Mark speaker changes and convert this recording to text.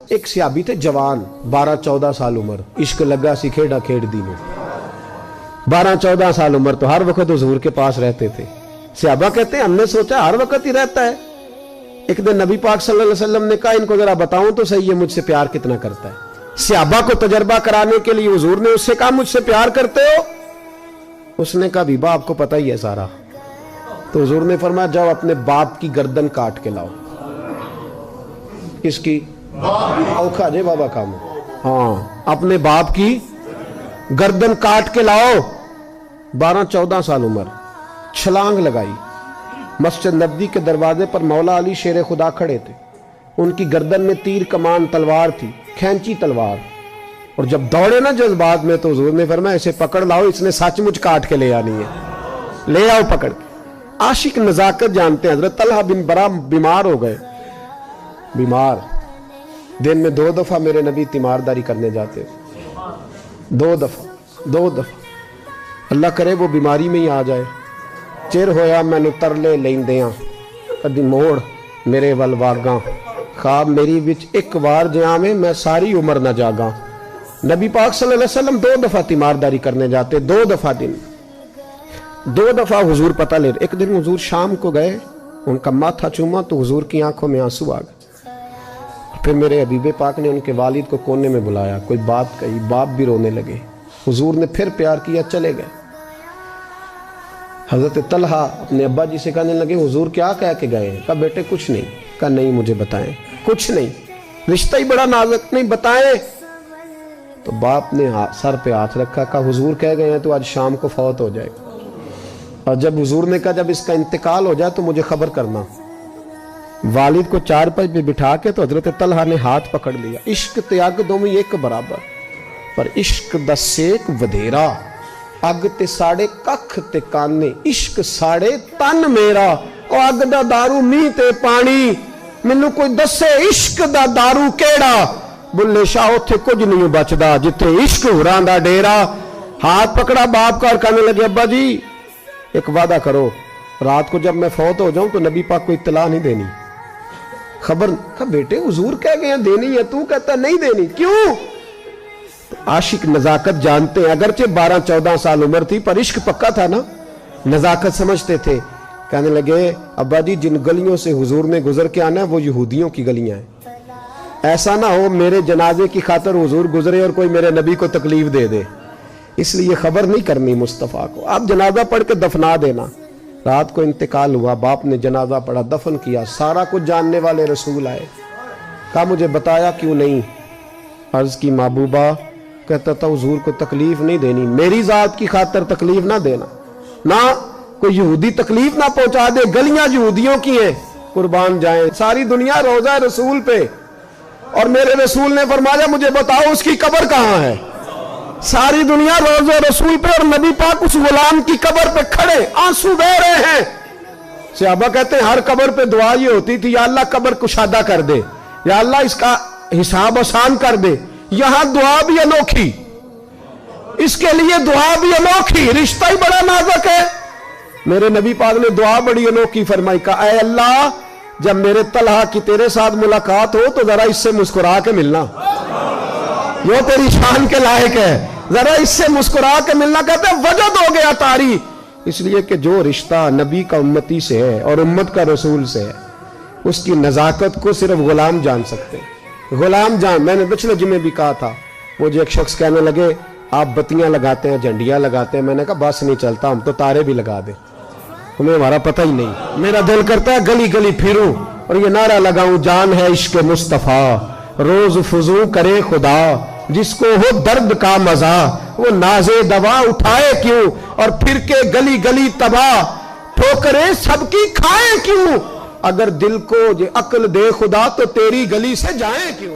Speaker 1: ایک صحابی تھے جوان 12-14 سال عمر، عشق لگا سی کھیڑا کھیڑ دی میں 12-14 سال عمر تو ہر وقت حضور کے پاس رہتے تھے۔ صحابہ کہتے ہیں ہم نے سوچا ہر وقت ہی رہتا ہے۔ ایک دن نبی پاک صلی اللہ علیہ وسلم نے کہا ان کو ذرا بتاؤں تو صحیح ہے مجھ سے پیار کتنا کرتا ہے۔ صحابہ کو تجربہ کرانے کے لیے حضور نے اس سے کہا مجھ سے پیار کرتے ہو؟ اس نے کہا بھی باپ کو پتہ ہی ہے سارا۔ تو حضور نے فرمایا جاؤ اپنے باپ کی گردن کاٹ کے لاؤ۔ کس کی؟ اوکھا جے بابا کام، ہاں اپنے باپ کی گردن کاٹ کے لاؤ۔ 12-14 سال عمر، چھلانگ لگائی۔ مسجد نبوی کے دروازے پر مولا علی شیر خدا کھڑے تھے، ان کی گردن میں تیر کمان تلوار تھی، کھینچی تلوار، اور جب دوڑے نا جذبات میں تو حضور نے فرمایا اسے پکڑ لاؤ، اس نے سچ مچ کاٹ کے لے آنی ہے، لے آؤ پکڑ کے۔ عاشق نزاکت جانتے ہیں۔ حضرت طلحہ بن برا بیمار ہو گئے، بیمار، دن میں 2 دفعہ میرے نبی تیمارداری کرنے جاتے، 2 دفعہ، اللہ کرے وہ بیماری میں ہی آ جائے۔ چر ہویا میں نے ترلے لیندیاں، کدی موڑ میرے ول واگاں، خواب میری وچ ایک وار جہاں میں ساری عمر نہ جاگاں۔ نبی پاک صلی اللہ علیہ وسلم 2 دفعہ تیمارداری کرنے جاتے، 2 دفعہ دن، 2 دفعہ حضور پتہ لے۔ ایک دن حضور شام کو گئے، ان کا ماتھا چوما تو حضور کی آنکھوں میں آنسو آ گئے۔ پھر میرے حبیب پاک نے ان کے والد کو کونے میں بلایا، کوئی بات کہی، باپ بھی رونے لگے۔ حضور نے پھر پیار کیا، چلے گئے۔ حضرت طلحہ اپنے ابا جی سے کہنے لگے حضور کیا کہہ کے گئے ہیں؟ کہا بیٹے کچھ نہیں۔ کہا نہیں مجھے بتائیں، کچھ نہیں، رشتہ ہی بڑا نازک، نہیں بتائیں۔ تو باپ نے سر پہ ہاتھ رکھا، کہا حضور کہہ گئے ہیں تو آج شام کو فوت ہو جائے گا، اور جب حضور نے کہا جب اس کا انتقال ہو جائے تو مجھے خبر کرنا۔ والد کو چارپائی پہ بٹھا کے تو حضرت طلحہ نے ہاتھ پکڑ لیا۔ عشق تے اگ دوویں ایک برابر، پر عشق دا سیک ودھیرا، اگ تے ساڑے ککھ تے کانے، عشق ساڑے تن میرا، او اگ دا دارو می تے پانی، مینوں کوئی دسے عشق دا دارو کیڑا، بلے شاہ اتھے کچھ نہیں بچدا جتھے عشق ہوراں دا ڈیرا۔ ہاتھ پکڑا باپ کا اور کہنے لگے ابا جی ایک وعدہ کرو، رات کو جب میں فوت ہو جاؤں تو نبی پاک کو اطلاع نہیں دینی، خبر۔ کہا بیٹے حضور کہہ گئے ہیں دینی ہے، تو کہتا نہیں دینی، کیوں؟ عاشق نزاکت جانتے ہیں، اگرچہ 12-14 سال عمر تھی پر عشق پکا تھا نا، نزاکت سمجھتے تھے۔ کہنے لگے ابا جی جن گلیوں سے حضور نے گزر کے آنا ہے وہ یہودیوں کی گلیاں ہیں، ایسا نہ ہو میرے جنازے کی خاطر حضور گزرے اور کوئی میرے نبی کو تکلیف دے دے، اس لیے خبر نہیں کرنی مصطفیٰ کو، آپ جنازہ پڑھ کے دفنا دینا۔ رات کو انتقال ہوا، باپ نے جنازہ پڑھا، دفن کیا، سارا کچھ جاننے والے رسول آئے۔ کہا مجھے بتایا کیوں نہیں؟ عرض کی محبوبہ، کہتا تھا حضور کو تکلیف نہیں دینی، میری ذات کی خاطر تکلیف نہ دینا، نہ کوئی یہودی تکلیف نہ پہنچا دے، گلیاں یہودیوں کی ہیں، قربان جائیں ساری دنیا روضہ رسول پہ، اور میرے رسول نے فرمایا مجھے بتاؤ اس کی قبر کہاں ہے؟ ساری دنیا روضہ رسول پہ، اور نبی پاک اس غلام کی قبر پہ کھڑے آنسو بہہ رہے ہیں۔ صحابہ کہتے ہیں ہر قبر پہ دعا یہ ہوتی تھی یا اللہ قبر کشادہ کر دے، یا اللہ اس کا حساب آسان کر دے۔ یہاں دعا بھی انوکھی، اس کے لیے دعا بھی انوکھی، رشتہ ہی بڑا نازک ہے۔ میرے نبی پاک نے دعا بڑی انوکھی فرمائی، کہا اے اللہ جب میرے طلحہ کی تیرے ساتھ ملاقات ہو تو ذرا اس سے مسکرا کے ملنا، وہ تیری شان کے لائق ہے، ذرا اس سے مسکرا کے ملنا۔ کہتے ہیں وجد ہو گیا طاری، اس لیے کہ جو رشتہ نبی کا امتی سے ہے اور امت کا رسول سے ہے اس کی نزاکت کو صرف غلام جان سکتے ہیں، غلام جان۔ میں نے پچھلے جمعے بھی کہا تھا، مجھے ایک شخص کہنے لگے آپ بتیاں لگاتے ہیں، جھنڈیاں لگاتے ہیں، میں نے کہا بس نہیں چلتا، ہم تو تارے بھی لگا دیں، ہمیں ہمارا پتہ ہی نہیں۔ میرا دل کرتا ہے گلی گلی پھروں اور یہ نعرہ لگاؤں جان ہے عشق مصطفیٰ، روز فضو کرے خدا، جس کو ہو درد کا مزہ وہ ناز دوا اٹھائے کیوں، اور پھر کے گلی گلی تباہ ٹھوکریں سب کی کھائیں کیوں، اگر دل کو یہ عقل دے خدا تو تیری گلی سے جائیں کیوں۔